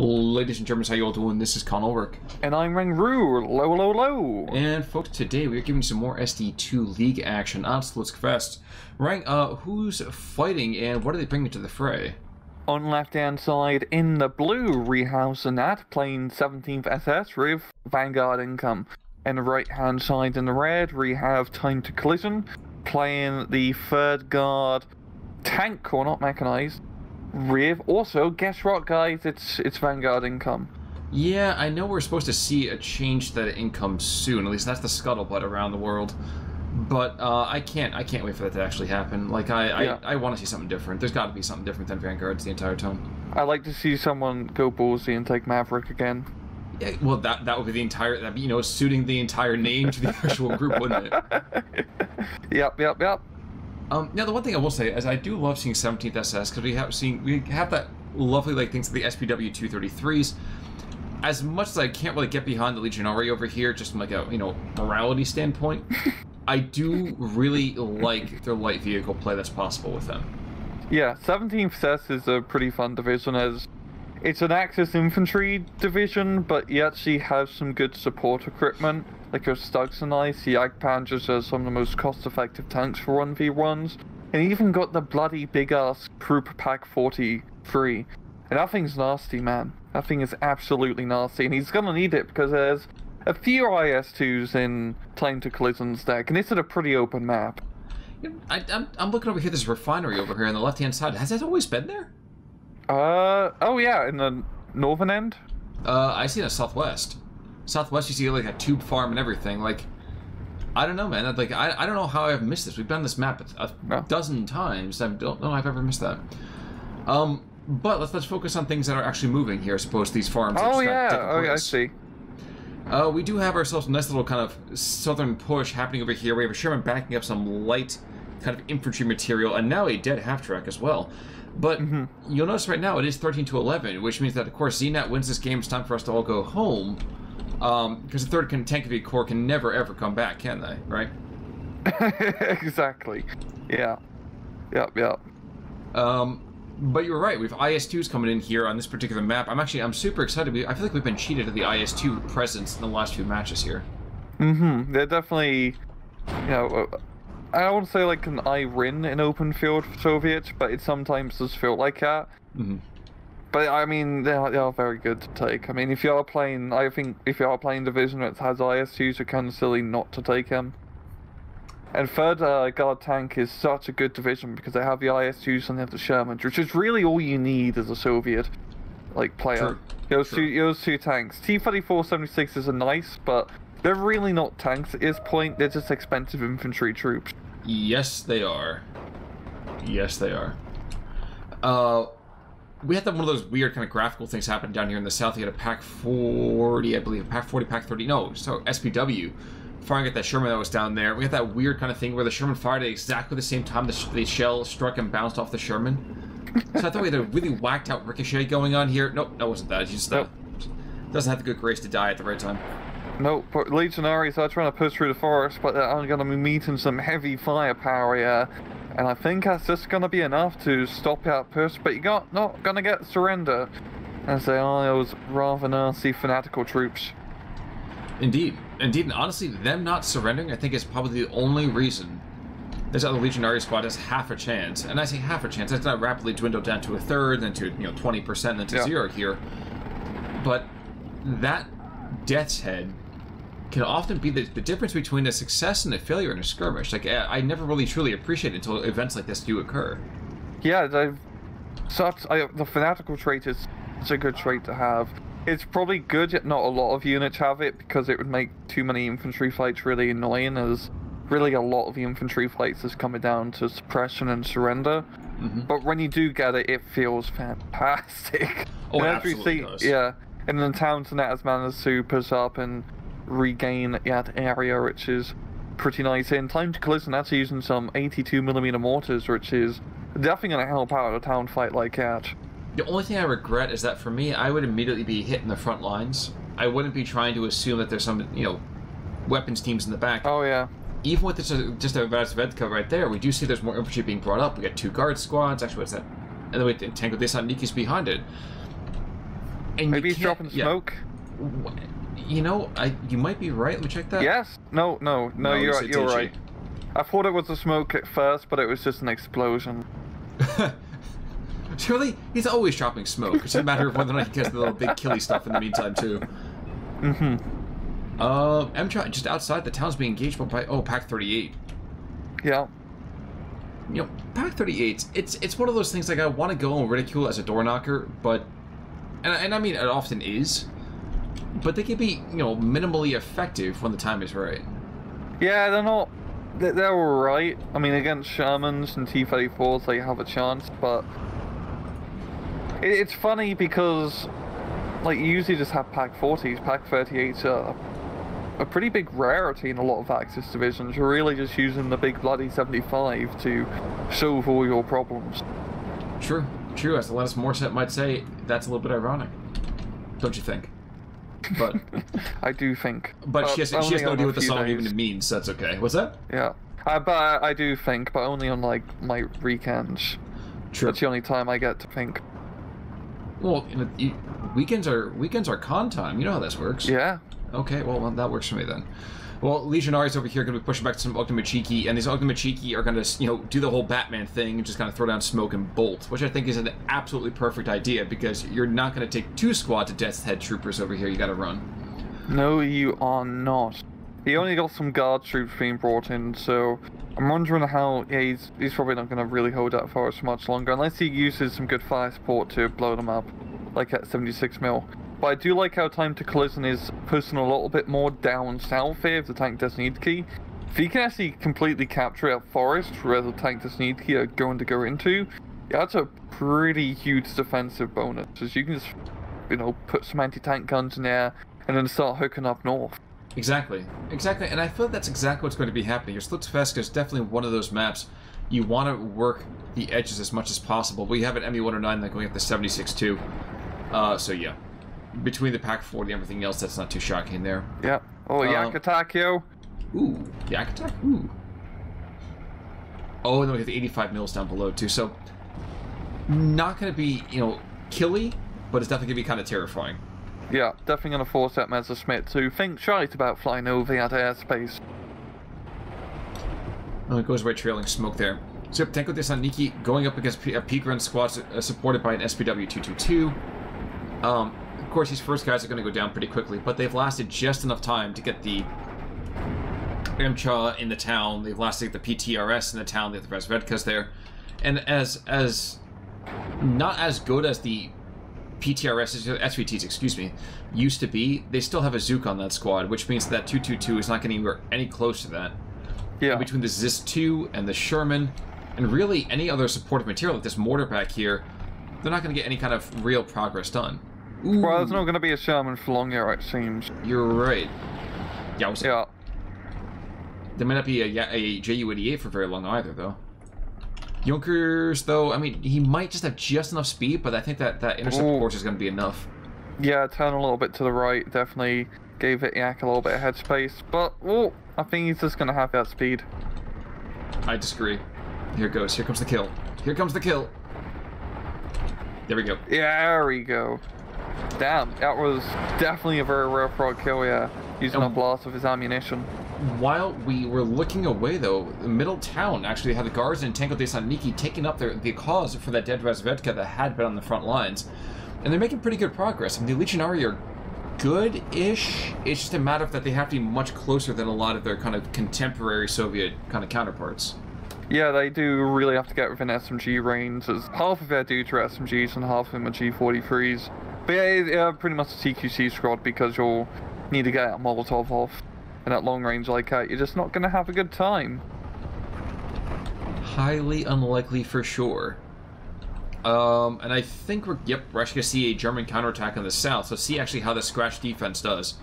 Ladies and gentlemen, how you all doing? This is Con Ulrich. And I'm Rangru. Low, low, low. And folks, today we are giving you some more SD2 League action on Slutsk West. Rang, who's fighting and what are they bringing to the fray? On left-hand side, in the blue, we have Znat playing 17th SS with Vanguard income. And the right-hand side in the red, we have Time to Collision playing the 3rd Guard tank core, not mechanized. With also, guess what, guys? It's Vanguard income. Yeah, I know we're supposed to see a change to that income soon. At least that's the scuttlebutt around the world. But I can't wait for that to actually happen. Like I want to see something different. There's got to be something different than Vanguards the entire time. I'd like to see someone go ballsy and take Maverick again. Yeah, well, that would be the entire, that'd be, suiting the entire name to the actual group, wouldn't it? Yep. Now the one thing I will say is I do love seeing 17th SS because we have that lovely things like the SPW 233s. As much as I can't really get behind the Legionary over here, just from like a morality standpoint, I do really like their light vehicle play that's possible with them. Yeah, 17th SS is a pretty fun division as it's an Axis infantry division, but yet she has some good support equipment. Like her Stugs are nice, the Panzers are some of the most cost-effective tanks for 1v1s, and even got the bloody big-ass Krupp Pack 43. And that thing's nasty, man. That thing is absolutely nasty, and he's gonna need it because there's a few IS-2s in Time to Collision's deck, and it's at a pretty open map. I'm looking over here, there's a refinery over here on the left-hand side. Has that always been there? Oh yeah, in the northern end? I see it in the southwest. Southwest, you see like a tube farm and everything. Like, I don't know, man. I don't know how I've missed this. We've done this map a dozen times. I don't know I've ever missed that. But let's focus on things that are actually moving here, as opposed to these farms. Oh yeah, I see. We do have ourselves a nice little kind of southern push happening over here. We have a Sherman backing up some light kind of infantry material, and now a dead half-track as well. But you'll notice right now it is 13-11, which means that, of course, Znat wins this game. It's time for us to all go home. Because the 3rd Tankovy Corps can never, ever come back, can they? Right? Exactly. Yeah. Yep. But you're right. We have IS-2s coming in here on this particular map. I'm super excited. I feel like we've been cheated of the IS-2 presence in the last few matches here. They're definitely, I don't want to say like an I win in open field for Soviets, but it sometimes does feel like that. But I mean, they are very good to take. I mean, if you are playing, I think if you are playing division that has IS-2s, you're kind of silly not to take them. And 3rd Guard tank is such a good division because they have the IS-2s and they have the Shermans, which is really all you need as a Soviet player. Those two tanks. T-34-76s are nice, but they're really not tanks at this point. They're just expensive infantry troops. Yes, they are. Yes, they are. We had one of those weird kind of graphical things happen down here in the south. You had a Pack 40, I believe. Pack 40, Pack 30. No, so SPW firing at that Sherman that was down there. We had that weird kind of thing where the Sherman fired at exactly the same time the shell struck and bounced off the Sherman. So I thought we had a really whacked out ricochet going on here. Nope, that wasn't that. He just doesn't have the good grace to die at the right time. Nope, but Legionaries are trying to push through the forest, but they're going to be meeting some heavy firepower here. And I think that's just going to be enough to stop that push, but you're not going to get surrender. As they are those rather nasty fanatical troops. Indeed. And honestly, them not surrendering, I think, is probably the only reason this other Legionary squad has half a chance. And I say half a chance, that's not rapidly dwindled down to a third, then to 20%, then to 0 here. But that death's head can often be the difference between a success and a failure in a skirmish. Like, I never really truly appreciate it until events like this do occur. Yeah, the fanatical trait is such a good trait to have. It's probably good, yet not a lot of units have it, because it would make too many infantry fights really annoying, as really a lot of the infantry fights is coming down to suppression and surrender. But when you do get it, it feels fantastic. Oh, it absolutely does. Yeah, and then Townsend has managed to push up and regain that area, which is pretty nice. In Time to Collision, that's using some 82mm mortars, which is definitely going to help out a town fight like that. The only thing I regret is that for me, I would immediately be hitting the front lines. I wouldn't be trying to assume that there's some, weapons teams in the back. Oh yeah. Even with this, just a vast Vedka right there, we do see there's more infantry being brought up. We got 2 guard squads. Actually, what's that? And then we Tankovy Vanguard behind it. And maybe he's dropping smoke. You know, you might be right. Let me check that. Yes. No, you're right. I thought it was a smoke at first, but it was just an explosion. Surely, he's always dropping smoke. It's just a matter of whether or not he gets the little big killy stuff in the meantime, too. M-Trot just outside the town's being engaged by, Pack 38. Yeah. You know, Pack 38, it's one of those things, like, I want to go and ridicule as a door knocker, but... And I mean, it often is. But they can be, you know, minimally effective when the time is right. Yeah, they're not... They're alright. I mean, against Shermans and T-34s, they have a chance, but... It's funny because, like, you usually just have Pack 40s. Pack 38s are a pretty big rarity in a lot of Axis divisions. You're really just using the big bloody 75 to solve all your problems. True. As the Alanis Morissette might say, that's a little bit ironic. Don't you think? But I do think. But she has no idea what the song even means, so that's okay. What's that? Yeah. But I do think, but only on, like, my weekends. True. That's the only time I get to think. Well, weekends are con time. You know how this works. Yeah. Okay, well, that works for me then. Well, Legionaries over here are going to be pushing back to some Ogdemachiki, and these Ogdemachiki are going to, you know, do the whole Batman thing and just kind of throw down smoke and bolt, which I think is an absolutely perfect idea, because you're not going to take 2 squads of Death's Head troopers over here. You got to run. No, you are not. He only got some guard troops being brought in, so I'm wondering how... Yeah, he's probably not going to really hold that forest much longer, unless he uses some good fire support to blow them up, like at 76 mil. But I do like how Time to Collision is pushing a little bit more down south here of the Tank Desnidki. If he can actually completely capture that forest where the Tank Desnidki are going to go into, yeah, that's a pretty huge defensive bonus, because you can just, you know, put some anti-tank guns in there and then start hooking up north. Exactly, and I feel that's exactly what's going to be happening here. Slutsk West is definitely one of those maps you want to work the edges as much as possible, but you have an ME-109 like going up to 76 too. So yeah. Between the Pack 40 and everything else, that's not too shocking there. Yeah. Oh, Yak attack, yo. Ooh, Yak attack? Ooh. Oh, and then we have the 85 mils down below, too. So, not going to be, you know, killy, but it's definitely going to be kind of terrifying. Yeah, definitely going to force that Messerschmitt to think twice about flying over that airspace. Oh, it goes right trailing smoke there. So, Tankovy Vanguard going up against a peak run squad supported by an SPW-222. Of course, these first guys are going to go down pretty quickly, but they've lasted just enough time to get the MCHA in the town. They've lasted the PTRS in the town. They have the Razvedkas there, and as not as good as the SVTs, excuse me, used to be, they still have a Zook on that squad, which means that 222 is not getting anywhere any close to that. Yeah. And between the ZIS-2 and the Sherman, and really any other supportive material like this mortar pack here, they're not going to get any kind of real progress done. Ooh. Well, there's not going to be a Sherman for long here, it seems. You're right. Yeah. There may not be a Ju-88 for very long either, though. Junkers, though, I mean, he might just have just enough speed, but I think that intercept course is going to be enough. Yeah, turn a little bit to the right, definitely gave it Yak a little bit of headspace, but, I think he's just going to have that speed. I disagree. Here it goes. Here comes the kill. Here comes the kill. There we go. Yeah, there we go. Damn, that was definitely a very rare frog kill, yeah. Using up lots of his ammunition. While we were looking away, though, the middle town actually had the guards in Tankovy Vanguard taking up the cause for that dead Razvedka that had been on the front lines. And they're making pretty good progress. I mean, the Legionary are good-ish. It's just a matter of that they have to be much closer than a lot of their kind of contemporary Soviet kind of counterparts. Yeah, they do really have to get within SMG range, as half of their dudes are SMGs and half of them are G43s. But yeah, pretty much a TQC squad, because you'll need to get a Molotov off. And at long range like that, you're just not going to have a good time. Highly unlikely for sure. And I think we're actually going to see a German counterattack in the south, so see actually how the scratch defense does.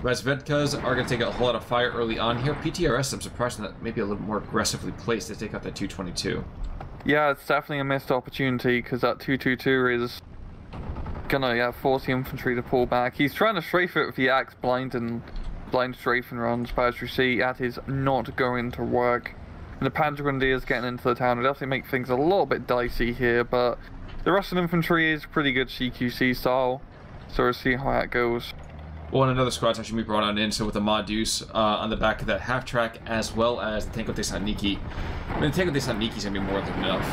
Razvedkas are going to take a whole lot of fire early on here. PTRS, I'm surprised that maybe a little more aggressively placed to take out that 222. Yeah, it's definitely a missed opportunity, because that 222 is gonna force the infantry to pull back. He's trying to strafe it with the axe blind strafing runs, but as you see, that is not going to work. And the Panzer Grenadiers getting into the town would definitely make things a little bit dicey here, but the Russian infantry is pretty good CQC style, So we'll see how that goes. Well, and another squad's actually be brought on in, so with the Modus on the back of that half-track, as well as the Tankovy Vanguard. I mean, the Tankovy Vanguard is going to be more than enough.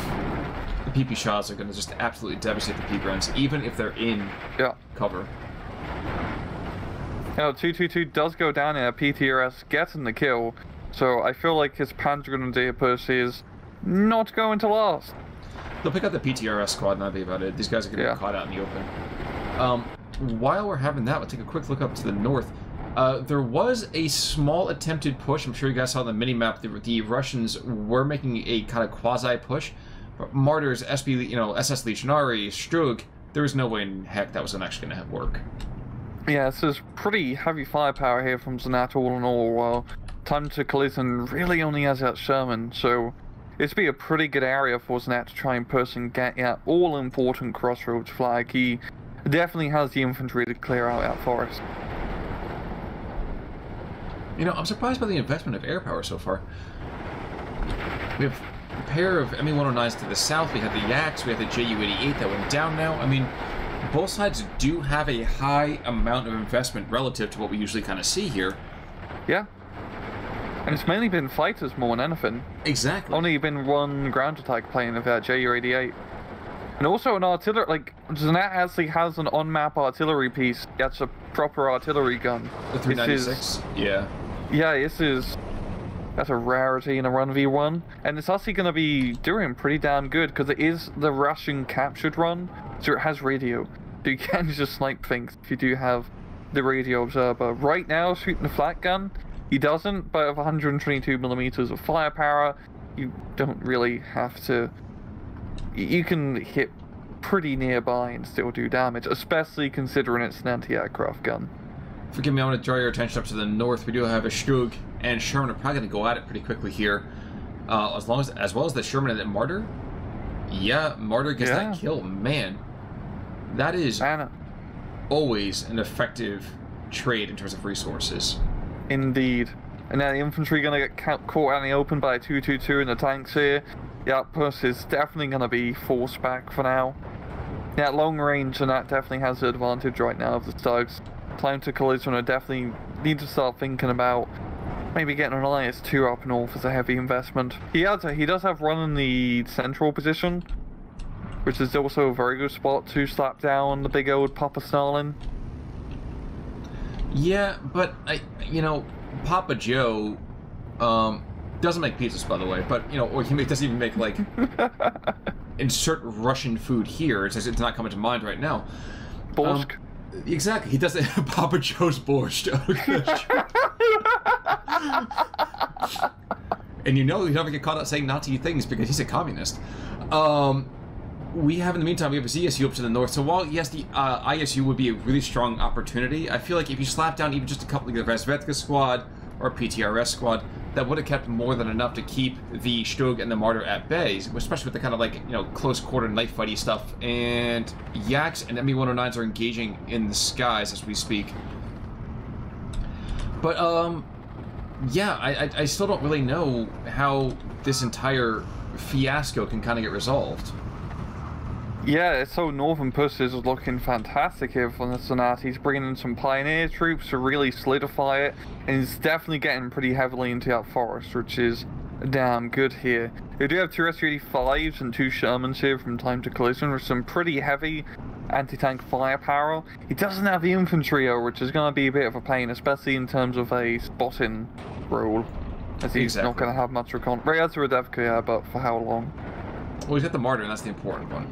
The PP shots are going to just absolutely devastate the P-Grunts, even if they're in cover. Now, 222 does go down in a PTRS, getting the kill, so I feel like his Panzer Grenadier push is not going to last. They'll pick up the PTRS squad, and that'll be about it. These guys are going to get caught out in the open. While we're having that, we'll take a quick look up to the north. There was a small attempted push. I'm sure you guys saw on the mini-map. The Russians were making a kind of quasi-push. Martyrs, SS Legionary, Strug, there was no way in heck that was actually going to work. Yeah, so there's pretty heavy firepower here from Znat all in all, while Time to Collision really only has that Sherman, so it'd be a pretty good area for Znat to try and push and get that all-important crossroads flag. He definitely has the infantry to clear out that forest. You know, I'm surprised by the investment of air power so far. We have a pair of Me-109s to the south, we have the Yaks, we have the Ju-88 that went down now. I mean, both sides do have a high amount of investment relative to what we usually kind of see here. Yeah. And it's mainly been fighters more than anything. Exactly. Only been one ground attack plane of that Ju-88. And also an artillery, like, Znat actually has an on-map artillery piece that's a proper artillery gun. The 396? Yeah. Yeah, that's a rarity in a 1v1. And it's actually going to be doing pretty damn good, because it is the Russian captured run, so it has radio. So you can just snipe things if you do have the radio observer. Right now, shooting the flat gun, he doesn't, but with 122mm of firepower, you don't really have to. You can hit pretty nearby and still do damage, especially considering it's an anti-aircraft gun. Forgive me, I want to draw your attention up to the north. We do have a Strug and Sherman are probably going to go at it pretty quickly here. As well as the Sherman and the Martyr. Yeah, Martyr gets that kill. Man, that is always an effective trade in terms of resources. Indeed. And now the infantry going to get caught out in the open by 222 in the tanks here. The outpost is definitely going to be forced back for now. Yeah, long range, and that definitely has the advantage right now of the Slugs. Time to Collision, I definitely need to start thinking about maybe getting an IS-2 up north as a heavy investment. He does have run in the central position, which is also a very good spot to slap down the big old Papa Stalin. Yeah, but Papa Joe doesn't make pizzas, by the way, but or he doesn't even make like insert Russian food here. It's not coming to mind right now. Borscht. Exactly, he doesn't. Papa Joe's borscht. And you never get caught out saying Nazi things because he's a communist. We have, in the meantime, we have a ZSU up to the north. So while, yes, the ISU would be a really strong opportunity, I feel like if you slap down even just a couple of the Razvedka squad or PTRS squad, that would have kept more than enough to keep the Strug and the Martyr at bay, especially with the kind of close quarter knife fighty stuff. And Yaks and Me-109s are engaging in the skies as we speak. But yeah, I still don't really know how this entire fiasco can kind of get resolved. Yeah, so Northern Puss is looking fantastic here from the Znat. He's bringing in some Pioneer troops to really solidify it, and he's definitely getting pretty heavily into that forest, which is damn good here. We do have two Su-85s and two Shermans here from Time to Collision with some pretty heavy anti-tank firepower. He doesn't have the infantry though, which is going to be a bit of a pain, especially in terms of a spotting role, as he's not going to have much recon. He has a Radevka, yeah, but for how long? Well, he's got the Martyr, and that's the important one.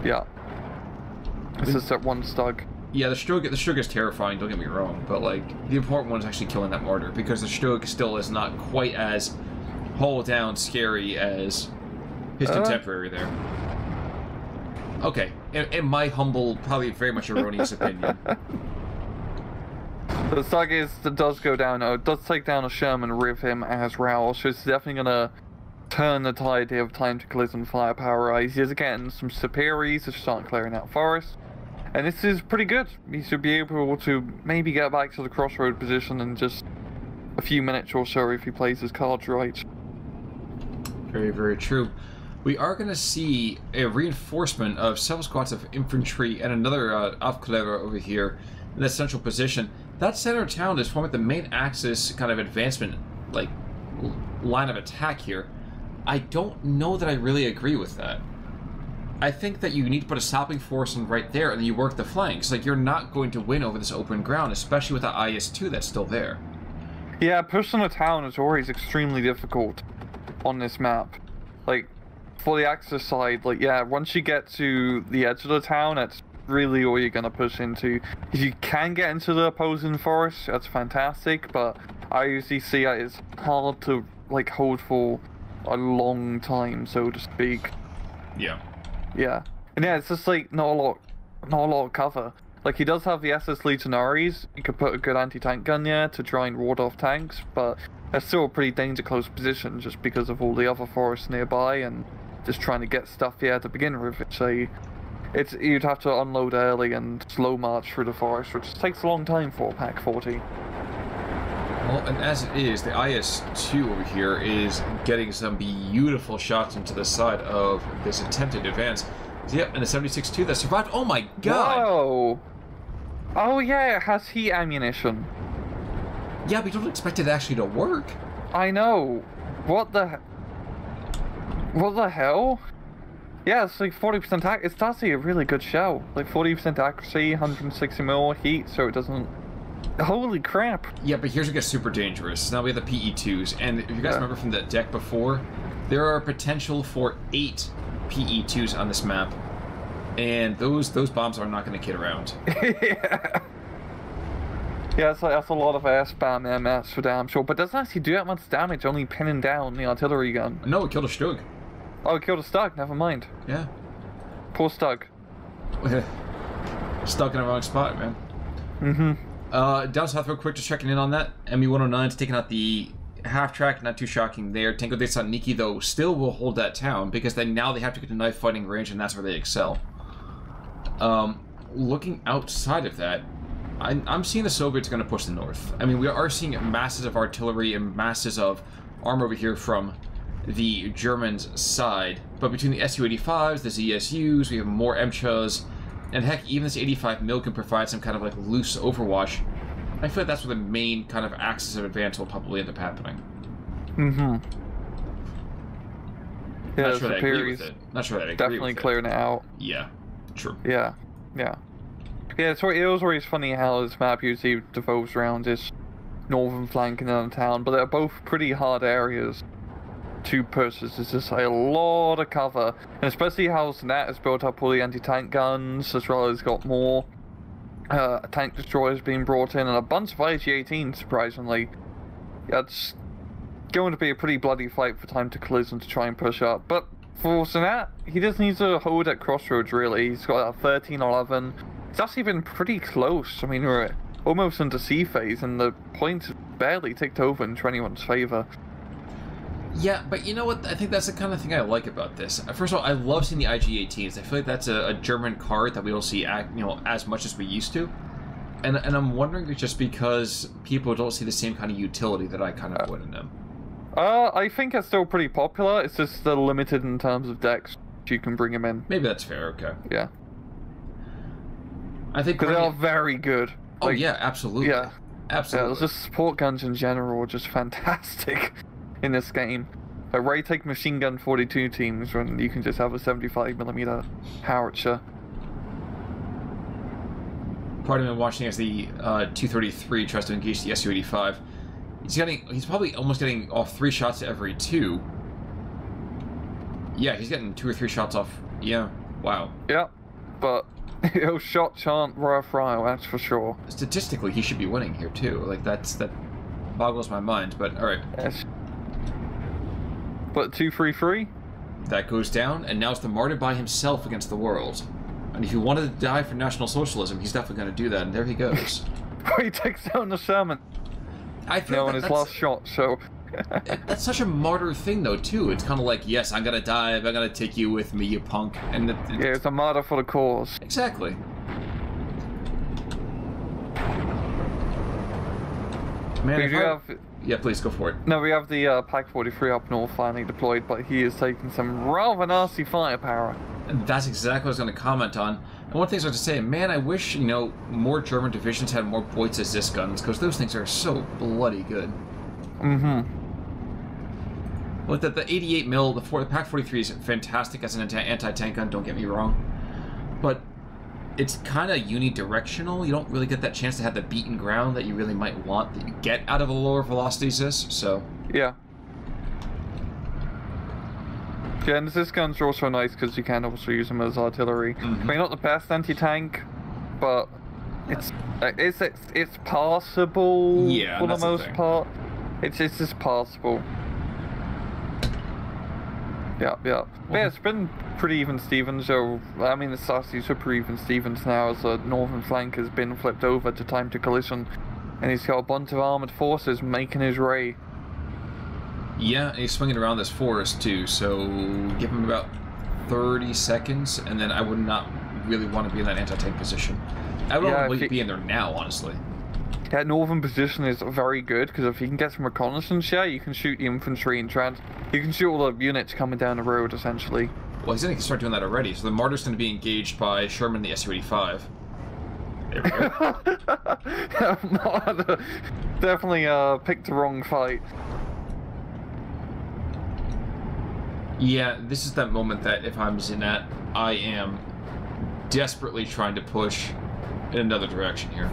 Yeah. This is that one Stug. Yeah, the Strug is terrifying, don't get me wrong, but the important one is actually killing that Martyr, because the Strug still is not quite as hull down scary as his contemporary there. Okay, in my humble, probably very much erroneous opinion. The Stug does go down, it does take down a Sherman with him as Raoul, so it's definitely gonna turn the tide here of Time to Collision firepower. He's getting some superiors to start clearing out forest. And this is pretty good. He should be able to maybe get back to the crossroad position in just a few minutes or so if he plays his cards right. Very, very true. we are going to see a reinforcement of several squads of infantry and another Aufklärer over here in that central position. That center of town is forming the main axis kind of advancement, like, line of attack here. I don't know that I really agree with that. I think that you need to put a stopping force in right there, and then you work the flanks. Like, you're not going to win over this open ground, especially with the IS-2 that's still there. Yeah, pushing a town is always extremely difficult on this map. Like, for the Axis side, like, yeah, once you get to the edge of the town, that's really all you're gonna push into. If you can get into the opposing forest, that's fantastic, but I usually see it as hard to, like, hold for a long time, so to speak. Yeah. Yeah. And yeah, it's just, like, not a lot of cover. Like, he does have the SS Legionaries. You could put a good anti-tank gun there to try and ward off tanks, but that's still a pretty danger close position just because of all the other forests nearby and just trying to get stuff here to begin with. You'd have to unload early and slow march through the forest, which takes a long time for Pack 40. Well, and as it is, the IS-2 over here is getting some beautiful shots into the side of this attempted advance. Yep, and the 76-2 that survived. Oh my god! Whoa! Oh yeah, it has heat ammunition. Yeah, but you don't expect it actually to work. I know. What the hell? Yeah, it's like 40% accuracy. It's actually a really good shell. Like 40% accuracy, 160mm heat, so it doesn't... Holy crap! Yeah, but here's what gets super dangerous. Now we have the PE2s, and if you guys remember from the deck before, there are potential for 8 PE2s on this map, and those bombs are not going to kid around. Yeah. Yeah, that's a lot of air spam MS for damn sure, but doesn't actually do that much damage, only pinning down the artillery gun. No, it killed a Stug. Oh, it killed a Stug, never mind. Yeah. Poor Stug. Stuck in the wrong spot, man. Mm-hmm. Down south real quick, just checking in on that. ME-109's taking out the half-track, not too shocking there. Tango de Niki, though, still will hold that town, because now they have to get to knife fighting range, and that's where they excel. Looking outside of that, I'm seeing the Soviets going to push the north. I mean, we are seeing masses of artillery and masses of armor over here from the Germans' side, but between the Su-85s, the ZSUs, we have more MCHAs, and heck, even this 85mm can provide some kind of like loose overwatch. I feel like that's where the main kind of axis of advance will probably end up happening. Mm-hmm. Yeah, not sure that I agree with it. Not sure that I agree definitely with clearing it out. Yeah, true. Yeah, yeah. Yeah, so it was always funny how this map usually devolves around this northern flank and then town, but they're both pretty hard areas to push. It's just a lot of cover, and especially how Znat has built up all the anti-tank guns, as well as got more tank destroyers being brought in, and a bunch of IG-18, surprisingly. Yeah, it's going to be a pretty bloody fight for time to collision to try and push up, but for Znat, he just needs to hold at crossroads, really. He's got a 13-11. It's actually been pretty close. I mean, we're almost into C phase, and the points barely ticked over into anyone's favor. Yeah, but you know what? I think that's the kind of thing I like about this. First of all, I love seeing the IG-18s. I feel like that's a German card that we don't see, as much as we used to. And I'm wondering if it's just because people don't see the same kind of utility that I kind of would in them. I think it's still pretty popular. It's just they're limited in terms of decks you can bring them in. Maybe that's fair. Okay. Yeah. I think because they are very good. Oh like, yeah, absolutely. Yeah, absolutely. Yeah, just support guns in general are just fantastic in this game. Like, why take machine gun 42 teams when you can just have a 75mm howitzer? Part of me watching as the 233 tries to engage the Su-85. He's probably almost getting off 3 shots to every 2. Yeah, he's getting 2 or 3 shots off. Yeah, wow. Yeah, but those shots aren't worthwhile, that's for sure. Statistically, he should be winning here too. Like that boggles my mind. But all right. Yes. But 233. That goes down, and now it's the martyr by himself against the world. And if he wanted to die for National Socialism, he's definitely going to do that. And there he goes. He takes down the Sherman. I feel on his last shot. So. That's such a martyr thing, though, too. It's kind of like, yes, I'm gonna die, I'm gonna take you with me, you punk. And yeah, it's a martyr for the cause. Exactly. Man, We do have... Yeah, please go for it. No, we have the Pack 43 up north finally deployed, but he is taking some rather nasty firepower. And that's exactly what I was going to comment on. And one thing I was going to say, man, I wish, you know, more German divisions had more Beutz assist guns, because those things are so bloody good. Mm-hmm. Look, the 88 mil, the Pack 43 is fantastic as an anti-tank gun, don't get me wrong. But it's kind of unidirectional. You don't really get that chance to have the beaten ground that you really might want that you get out of a lower velocity assist, so... Yeah. Yeah, and this guns are also nice because you can also use them as artillery. I mean, not the best anti-tank, but it's passable for the most part. It's just passable. Yeah. Yeah, it's been pretty even Stevens. So I mean, it's actually super even Stevens now as the northern flank has been flipped over to time to collision, and he's got a bunch of armored forces making his way. Yeah, and he's swinging around this forest too, so give him about 30 seconds, and then I would not really want to be in that anti-tank position. I would want to be in there now, honestly. That northern position is very good, because if you can get some reconnaissance, yeah, you can shoot the infantry and you can shoot all the units coming down the road, essentially. Well, he's going to start doing that already, so the Martyr's going to be engaged by Sherman the Su-85. There we go. Martyr definitely picked the wrong fight. Yeah, this is that moment that if I'm Znat, I am desperately trying to push in another direction here.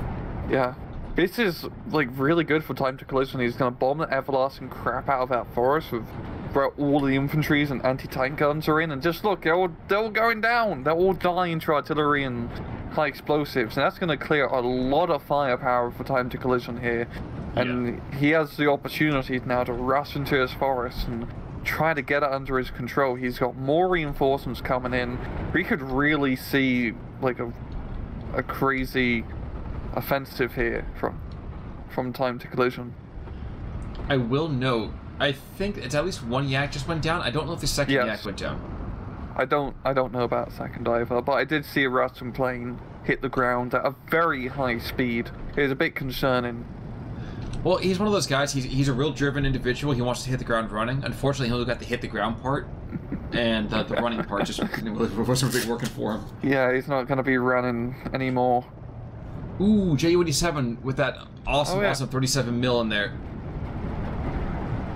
Yeah. This is, like, really good for time to collision. He's going to bomb the everlasting crap out of that forest with where all the infantries and anti-tank guns are in, and just look, they're all going down. They're all dying to artillery and high explosives, and that's going to clear a lot of firepower for time to collision here. And he has the opportunity now to rush into his forest and try to get it under his control. He's got more reinforcements coming in. We could really see, like, a crazy offensive here from time to collision. I will note, I think it's at least one yak just went down. I don't know if the second yak went down. I don't know about second either, but I did see a Russian plane hit the ground at a very high speed. It was a bit concerning. Well, he's one of those guys, he's a real driven individual. He wants to hit the ground running. Unfortunately, he only got the hit the ground part, and the running part just wasn't really working for him. Yeah, he's not going to be running anymore. Ooh, Ju-87 with that awesome 37 mil in there.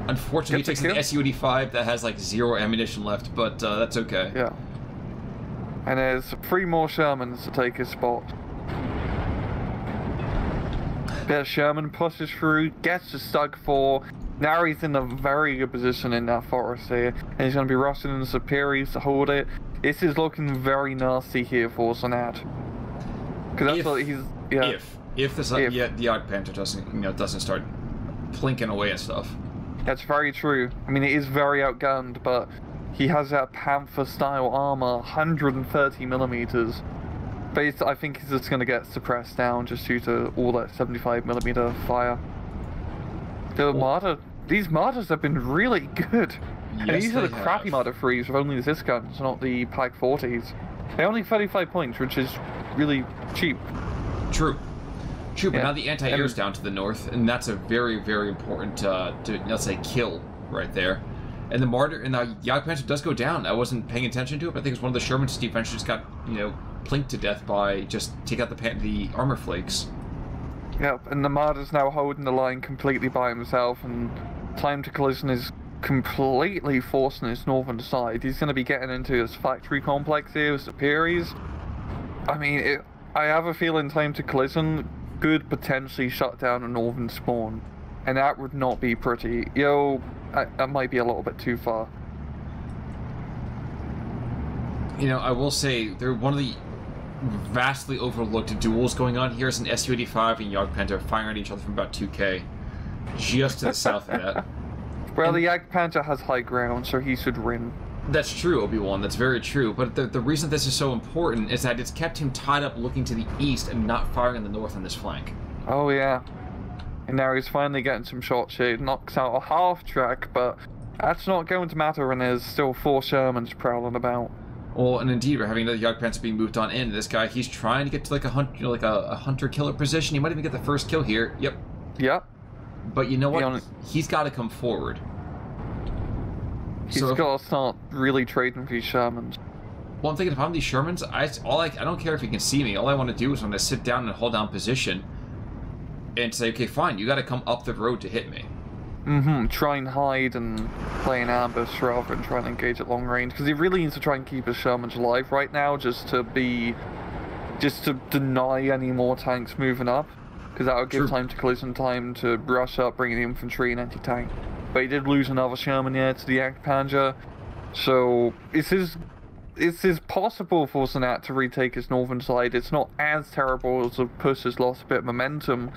Unfortunately, he takes an Su-85 that has like 0 ammunition left, but that's okay. Yeah. And there's 3 more Shermans to take his spot. There's Sherman pushes through, gets to Stug 4. Now he's in a very good position in that forest here, and he's going to be rushing in the Superiors to hold it. This is looking very nasty here for Znat. Because that's what he's... Yeah. If the Jagdpanther doesn't start plinking away and stuff. That's very true. I mean, it is very outgunned, but he has that Panther-style armor, 130 millimeters. But I think he's just going to get suppressed down just due to all that 75 millimeter fire. These Martyrs have been really good. Yes, and these are the crappy Martyr 3s with only the Zis guns, not the Pack 40s. They're only 35 points, which is really cheap. True, but now the anti-air's down to the north, and that's a very, very important, let's say, kill right there. And the Martyr, and the Jagdpanzer does go down. I wasn't paying attention to it, but I think it's one of the Sherman's defense just got, plinked to death by just take out the armor flakes. Yep, and the Martyr's now holding the line completely by himself, and time to collision is completely forcing his northern side. He's going to be getting into his factory complex here with Superiors. I mean, I have a feeling time to collision could potentially shut down a northern spawn, and that would not be pretty. That might be a little bit too far. I will say, they're one of the vastly overlooked duels going on here is an Su-85 and Jagdpanther firing at each other from about 2K. Just to the south of that. Well, the Jagdpanther has high ground, so he should win. That's true, Obi-Wan, that's very true. But the reason this is so important is that it's kept him tied up looking to the east and not firing in the north on this flank. Oh, yeah. And now he's finally getting some shots here. It knocks out a half track, but that's not going to matter when there's still 4 Shermans prowling about. Well, and indeed, we're having another Jagdpanzer being moved on in. This guy, he's trying to get to like a hunter-killer position. He might even get the first kill here. Yep. But you know what? He's got to come forward. He's got to start really trading for these Shermans. Well, I'm thinking if I'm these Shermans, I don't care if he can see me. All I want to do is when I sit down and hold down position and say, okay, fine, you got to come up the road to hit me. Try and hide and play an ambush rather than try and engage at long range, because he really needs to try and keep his Shermans alive right now, just to deny any more tanks moving up, because that would give time to collision time to rush up, bring in the infantry and anti-tank. But he did lose another Sherman here to the Panzer, so it is possible for Znat to retake his northern side. It's not as terrible as the push has lost a bit of momentum,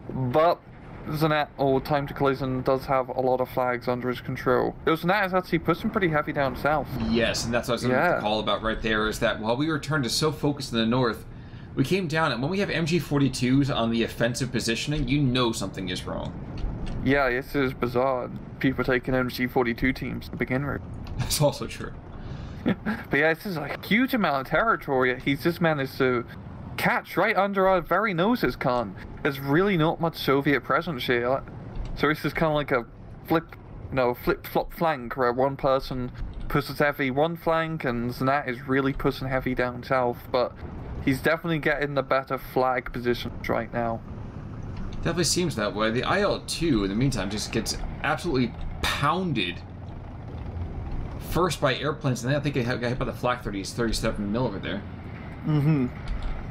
but Znat, or Time to Collision, does have a lot of flags under his control. Znat is actually pushing pretty heavy down south. Yes, and that's what I was going to call about right there, is that while we were turned to so focused in the north, we came down, and when we have MG42s on the offensive positioning, you know something is wrong. Yeah, this is bizarre. People taking MG42 teams to begin with. That's also true. But yeah, this is a huge amount of territory he's just managed to catch right under our very noses, Khan. There's really not much Soviet presence here. So this is kind of like a flip-flop flank, where one person pushes heavy one flank and Znat is really pushing heavy down south, but he's definitely getting the better flag positions right now. Definitely seems that way. The IL-2, in the meantime, just gets absolutely pounded. First by airplanes, and then I think it got hit by the Flak 37mm over there.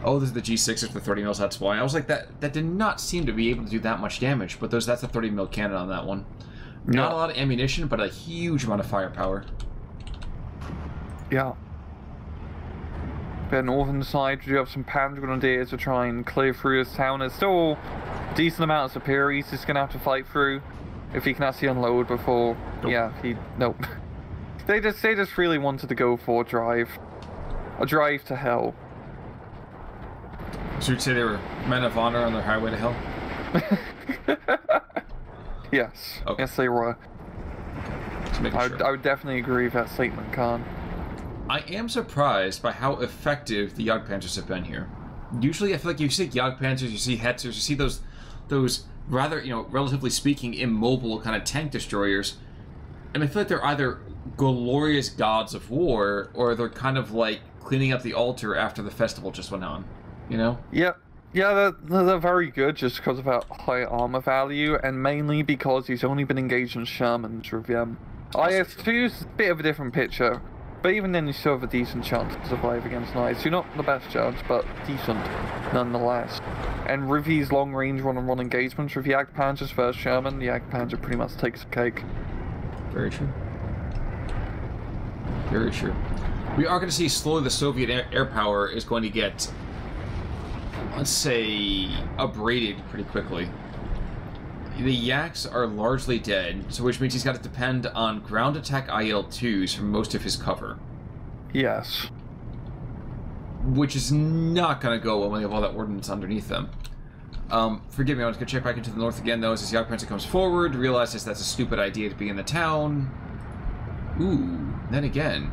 Oh, this is the G6s with 30 mils, that's why. I was like, that did not seem to be able to do that much damage, but that's a 30mm cannon on that one. Not a lot of ammunition, but a huge amount of firepower. Yeah. The northern side, we do have some Panzer Grenadiers to try and clear through this town. There's still a decent amount of superiors he's going to have to fight through if he can actually unload before... Nope. They just really wanted to go for a drive to hell. So you'd say they were men of honor on their highway to hell? Yes. Okay. Yes, they were. Sure. I would definitely agree with that statement, Khan. I am surprised by how effective the Jagdpanzers have been here. Usually, I feel like you see Jagdpanzers, you see Hetzers, you see those rather, relatively speaking, immobile kind of tank destroyers, and I feel like they're either glorious gods of war, or they're kind of like cleaning up the altar after the festival just went on. Yep. Yeah, they're very good just because of that high armor value, and mainly because he's only been engaged in Shermans with them. IS-2 is a bit of a different picture, but even then you still have a decent chance to survive against Knights. You're not the best chance, but decent nonetheless. And with these long-range run-and-run engagements with Jagdpanzers versus Sherman, the Jagdpanzer pretty much takes the cake. Very true. Very true. We are going to see slowly the Soviet air power is going to get, let's say, abraded pretty quickly. The Yaks are largely dead, so which means he's got to depend on ground attack IL-2s for most of his cover. Yes. Which is not going to go well when they have all that ordnance underneath them. Forgive me, I was going to check back into the north again, though, as this Jagdpanzer comes forward, realizes that's a stupid idea to be in the town. Ooh, then again,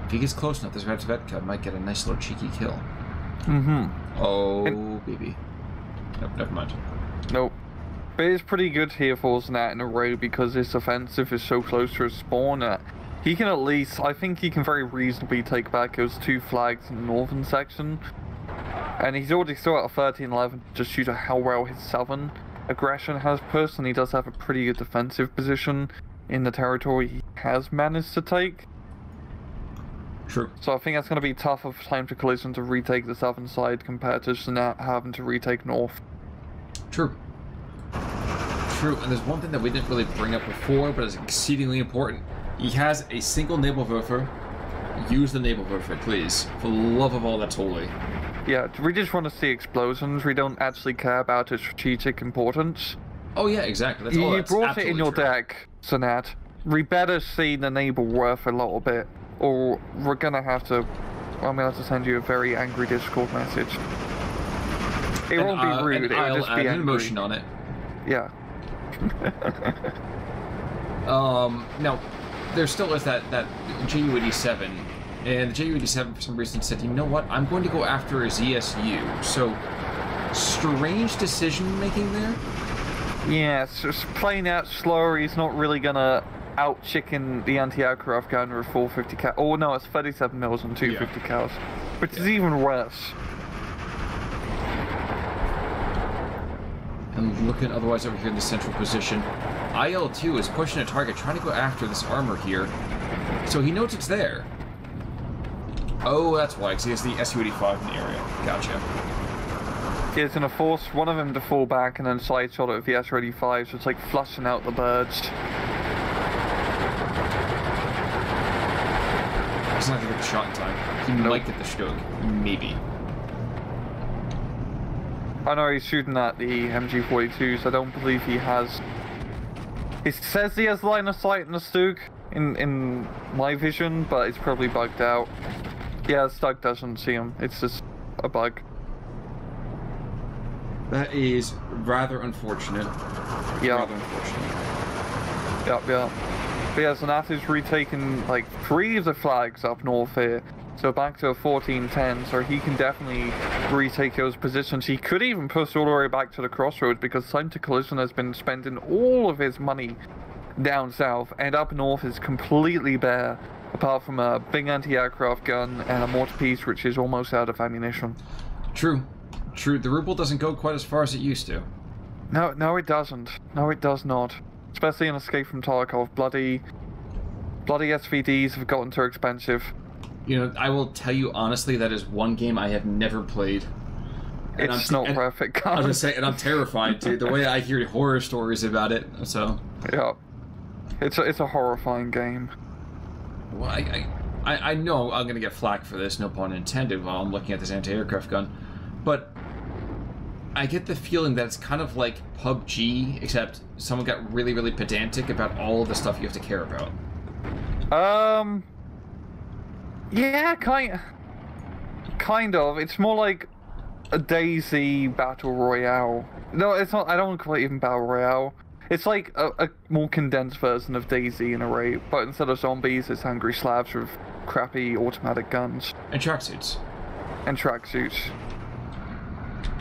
if he gets close enough, this Razvedka might get a nice little cheeky kill. Oh, baby. Nope, never mind. Nope. But it's pretty good here for Znat in a row because this offensive is so close to his spawn that he can at least, I think he can very reasonably take back those 2 flags in the northern section. And he's already still at a 13-11 just due to how well his southern aggression has pushed, and he does have a pretty good defensive position in the territory he has managed to take. True. So I think that's going to be tough of Time to Collision to retake the southern side compared to Znat having to retake north. True. True, and there's one thing that we didn't really bring up before, but is exceedingly important. He has a single Nebelwerfer. Use the Nebelwerfer, please. For the love of all that's holy. Yeah, we just want to see explosions. We don't actually care about its strategic importance. Oh yeah, exactly. That's you brought it in your deck, Znat. We better see the Nebelwerfer a little bit, or we're gonna have to... I'm gonna have to send you a very angry Discord message. It won't be rude, it'll just be angry. An emotion on it. Yeah. Now, there still is that JU-87, and the JU-87 for some reason said, you know what, I'm going to go after a ZSU. So, strange decision-making there. Yeah, it's just playing out slower. He's not really gonna out-chicken the anti-aircraft gun with 450 cal. Oh no, it's 37 mils and 250 cals, which is even worse. And looking otherwise over here in the central position, IL-2 is pushing a target, trying to go after this armor here. So he knows it's there. Oh, that's why, because he has the Su-85 in the area. Gotcha. He's gonna force one of them to fall back and then side shot it with the Su-85, so it's like flushing out the birds. He's not gonna get the shot in time. He might get the Stug. Maybe. I know he's shooting at the MG42, so I don't believe he has... He says he has line of sight in the Stug, in my vision, but it's probably bugged out. Yeah, the Stug doesn't see him, it's just a bug. That is rather unfortunate. Yeah. Rather unfortunate. Yep, yeah. But yeah, Znat is retaking like 3 of the flags up north here. So back to a 14-10, so he can definitely retake those positions. He could even push all the way back to the crossroads because Time to Collision has been spending all of his money down south, and up north is completely bare, apart from a big anti-aircraft gun and a mortar piece which is almost out of ammunition. True. True. The ruble doesn't go quite as far as it used to. No, it doesn't. No, it does not. Especially in Escape from Tarkov. Bloody SVDs have gotten too expensive. You know, I will tell you honestly, that is one game I have never played. And it's not perfect. I was gonna say, and I'm terrified too. The way I hear horror stories about it, so. Yeah, it's a horrifying game. Well, I know I'm gonna get flack for this, no pun intended, while I'm looking at this anti-aircraft gun, but I get the feeling that it's kind of like PUBG, except someone got really, really pedantic about all of the stuff you have to care about. Yeah, kind of. It's more like a DayZ Battle Royale. No, it's not. I don't call it even Battle Royale. It's like a more condensed version of DayZ in a way, but instead of zombies, it's hungry slabs with crappy automatic guns. And tracksuits. And tracksuits.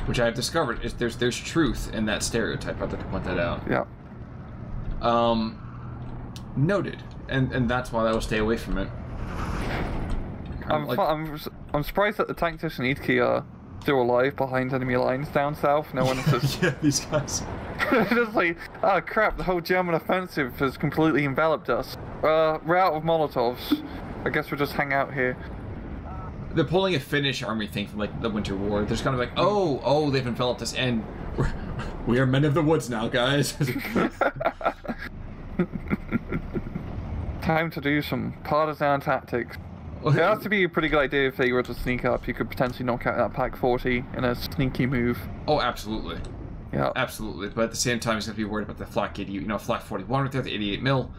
Which I have discovered is there's truth in that stereotype. I'd like to point that out. Yeah. Noted. And that's why I will stay away from it. I'm surprised that the tactician Idki are still alive behind enemy lines down south. No one says. Yeah, these guys. Just like, oh crap, the whole German offensive has completely enveloped us. We're out of Molotovs. I guess we'll just hang out here. They're pulling a Finnish army thing from like the Winter War. They're just kind of like, oh, they've enveloped us, and we are men of the woods now, guys. Time to do some partisan tactics. It has to be a pretty good idea if they were to sneak up. You could potentially knock out that Pack 40 in a sneaky move. Oh, absolutely. Yeah. Absolutely. But at the same time, he's going to be worried about the Flak 80, Flak 41 right there, the 88 mil.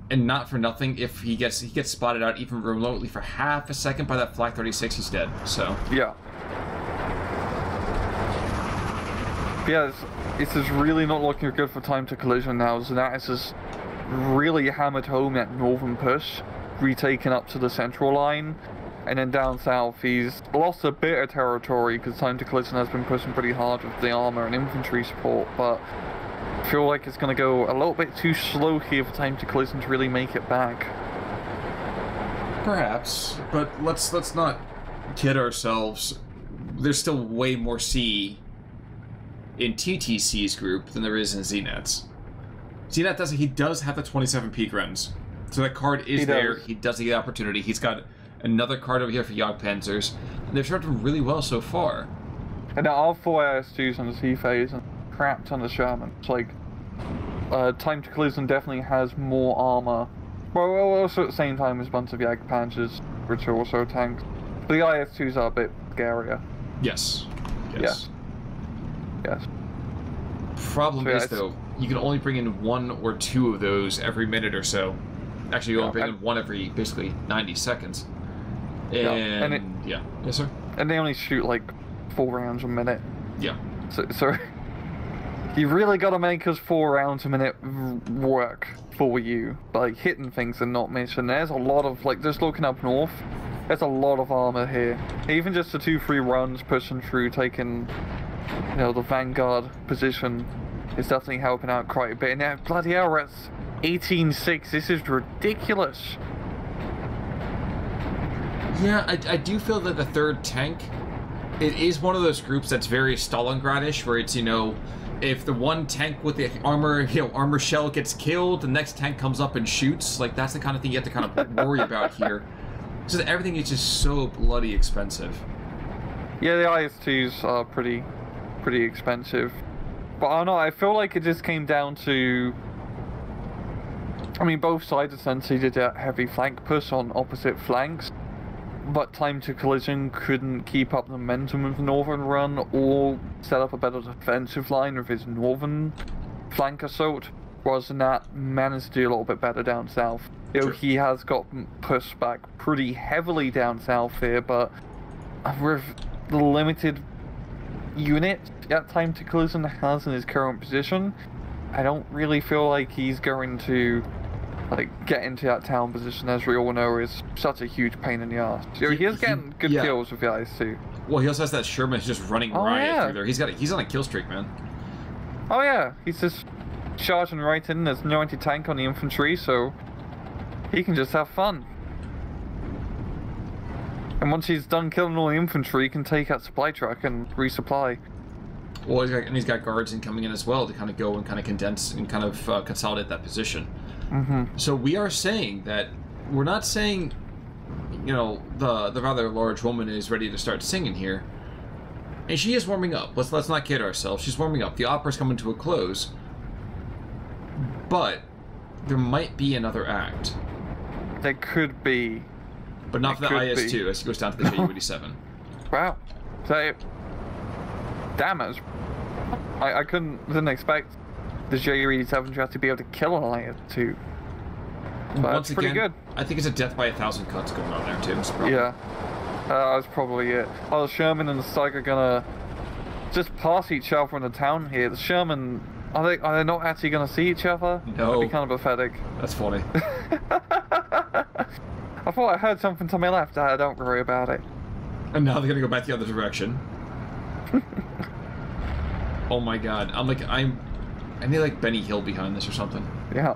And not for nothing, if he gets spotted out even remotely for half a second by that Flak 36, he's dead. So. Yeah. Yeah, this is really not looking good for Time to Collision now. Znat is just really hammered home that northern push, retaken up to the central line, and then down south he's lost a bit of territory because Time to Collision has been pushing pretty hard with the armor and infantry support, but I feel like it's going to go a little bit too slow here for Time to Collision to really make it back. Perhaps, but let's not kid ourselves. There's still way more C in TTC's group than there is in Znat's. Znat he does have the 27 peak runs. So that card is there. He does get the opportunity. He's got another card over here for Jagdpanzers. And they've started really well so far. And now all 4 AS2s on the C phase and crapped on the Sherman. It's like, Time to Collision definitely has more armor. Well, also at the same time as a bunch of Jagdpanzers, which are also tanks. But the IS2s are a bit scarier. Yes. Yes. Problem is, though, you can only bring in 1 or 2 of those every minute or so. Actually, you only bring in 1 every, basically, 90 seconds. And yeah. Yes, sir? And they only shoot, like, 4 rounds a minute. Yeah. So you really got to make us 4 rounds a minute work for you. Like, hitting things and not missing. There's a lot of, like, just looking up north, there's a lot of armor here. Even just the 2-3 runs pushing through, taking, the Vanguard position is definitely helping out quite a bit. Now, bloody hell, that's 18-6. This is ridiculous. Yeah, I do feel that the third tank, it is one of those groups that's very Stalingradish, where it's, you know, if the one tank with the armor shell gets killed, the next tank comes up and shoots. Like, that's the kind of thing you have to kind of worry about here. Because everything is just so bloody expensive. Yeah, the IS-2s are pretty expensive. But I don't know, I feel like it just came down to... I mean, both sides essentially did a heavy flank push on opposite flanks, but time to collision couldn't keep up the momentum of the northern run or set up a better defensive line with his northern flank assault, whereas Znat managed to do a little bit better down south. You know, he has got pushed back pretty heavily down south here, but with the limited unit that time to collision has in his current position, I don't really feel like he's going to get into that town position, as we all know is such a huge pain in the ass. So he is getting good kills with the IS-2. Well, he also has that Sherman just running riot through there. He's on a kill streak, man. Oh yeah, he's just charging right in. There's no anti-tank on the infantry, so he can just have fun. And once he's done killing all the infantry, he can take that supply truck and resupply. Well, he's got guards coming in as well to kind of go and kind of condense and kind of consolidate that position. Mm-hmm. So we are saying that we're not saying, you know, the rather large woman is ready to start singing here, and she is warming up. Let's not kid ourselves. She's warming up. The opera's coming to a close, but there might be another act. There could be, but not for the IS-2 as he goes down to the Ju-87. Wow. So, damn, I didn't expect the Ju-87 to have to be able to kill an IS-2. But Once it's pretty again, good. I think it's a death by 1,000 cuts going on there too. Yeah, that's probably it. Oh, the Sherman and the Slug are gonna just pass each other in the town here. The Sherman, are they not actually gonna see each other? No. That'd be kind of pathetic. That's funny. I thought I heard something to my left. Don't worry about it. And now they're gonna go back the other direction. Oh my god! I need like Benny Hill behind this or something. Yeah.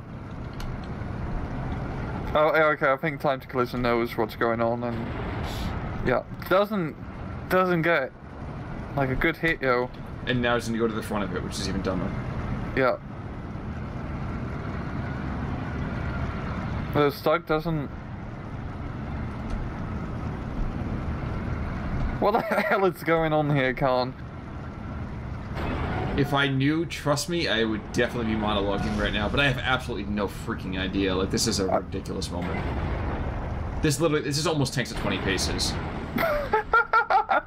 Oh, okay. I think time to collision knows what's going on, and yeah, doesn't get like a good hit, yo. And now he's gonna go to the front of it, which is even dumber. Yeah. The Slug doesn't. What the hell is going on here, Khan? If I knew, trust me, I would definitely be monologuing right now, but I have absolutely no freaking idea. Like, this is a ridiculous moment. This is almost tanks at 20 paces.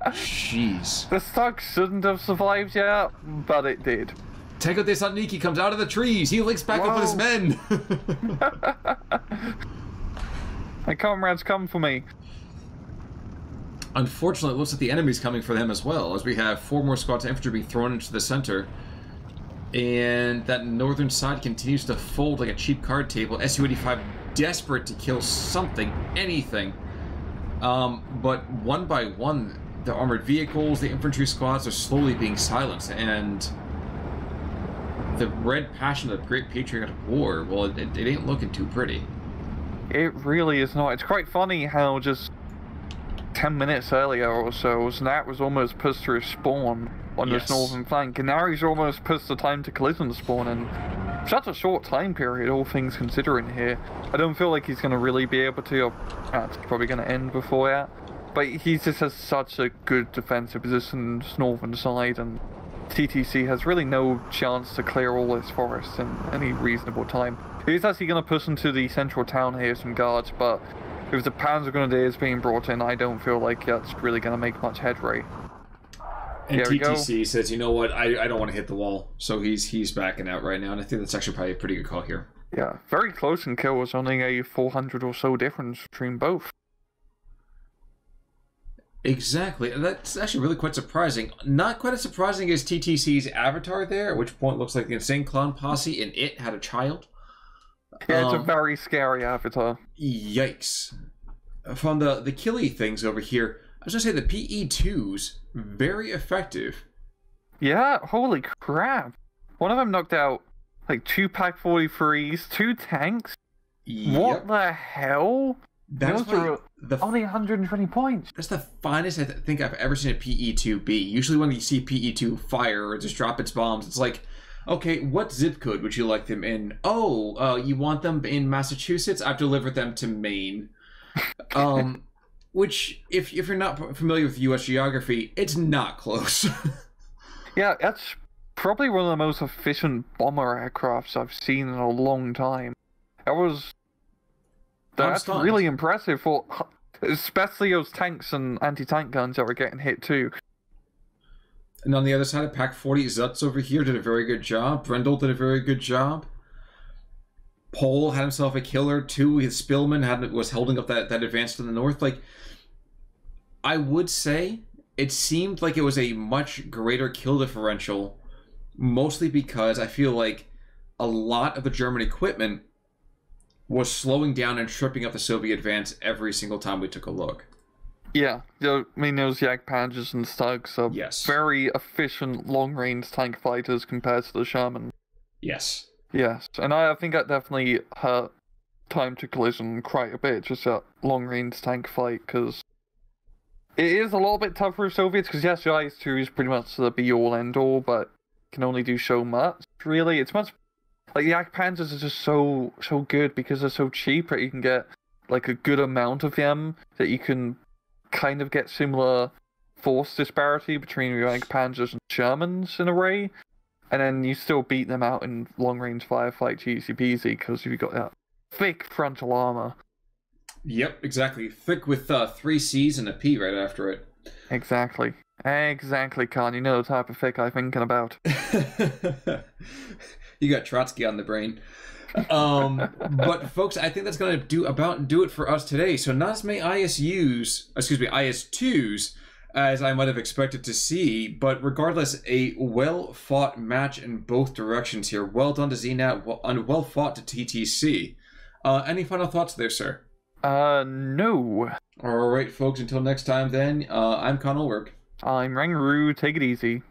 Jeez. The Slug shouldn't have survived yet, but it did. Tanko de Sotniki comes out of the trees. He links back up with his men. My comrades come for me. Unfortunately, it looks like the enemy's coming for them as well, as we have 4 more squads of infantry being thrown into the center. And that northern side continues to fold like a cheap card table. Su-85 desperate to kill something, anything. But one by one, the armored vehicles, the infantry squads are slowly being silenced, and the red passion of the Great Patriotic War, well, it ain't looking too pretty. It really is not. It's quite funny how just 10 minutes earlier or so, Znat was almost pushed through spawn on this northern flank, and now he's almost pushed the time to collision spawn in such a short time period, all things considering here. I don't feel like he's going to really be able to, it's probably going to end before that, but he just has such a good defensive position on this northern side, and TTC has really no chance to clear all this forest in any reasonable time. He's actually going to push into the central town here, some guards, but with the Panzer Grenadiers being brought in, I don't feel like that's really going to make much headway. And TTC says, you know what, I don't want to hit the wall, so he's backing out right now, and I think that's actually probably a pretty good call here. Yeah, very close in kills, only a 400 or so difference between both. Exactly, and that's actually really quite surprising. Not quite as surprising as TTC's avatar there, at which point it looks like the Insane Clown Posse and it had a child. Yeah, it's a very scary avatar. Yikes. From the killy things over here, I was going to say the PE2s, very effective. Yeah, holy crap. One of them knocked out like 2 Pak 43s, 2 tanks. Yep. What the hell? That's Those are only 120 points. That's the finest I think I've ever seen a PE-2B. Usually when you see PE-2 fire or just drop its bombs, it's like, okay, what zip code would you like them in? Oh, you want them in Massachusetts? I've delivered them to Maine. Which, if you're not familiar with U.S. geography, it's not close. Yeah, that's probably one of the most efficient bomber aircrafts I've seen in a long time. That's really impressive, for especially those tanks and anti-tank guns that were getting hit too. And on the other side of Pak 40, Znat over here did a very good job. Brendel did a very good job. Pole had himself a killer too. His Spillman was holding up that advance to the north. Like, I would say it seemed like it was a much greater kill differential, mostly because I feel like a lot of the German equipment was slowing down and tripping up the Soviet advance every single time we took a look. Yeah, I mean, those Yak Panzers and Slugs are very efficient long-range tank fighters compared to the Sherman. Yes. Yes, and I think that definitely hurt time to collision quite a bit, just that long-range tank fight, because it is a little bit tougher for Soviets, because yes, the IS-2 is pretty much the be-all, end-all, but can only do so much, really. It's much... Like, the Yak Panzers are just so good because they're so cheap that you can get, like, a good amount of them that you can kind of get similar force disparity between your Yak Panzers and Shermans in a way, and then you still beat them out in long-range firefights easy peasy because you've got that thick frontal armor. Yep, exactly. Thick with 3 C's and a P right after it. Exactly. Exactly, Khan. You know the type of thick I'm thinking about. You got Trotsky on the brain. But folks, I think that's going to do it for us today. So not as many IS-2s, as I might have expected to see, but regardless, a well-fought match in both directions here. Well done to Znat, and well fought to TTC. Any final thoughts there, sir? No. All right, folks, until next time then, I'm Conal Work. I'm Rangaroo. Take it easy.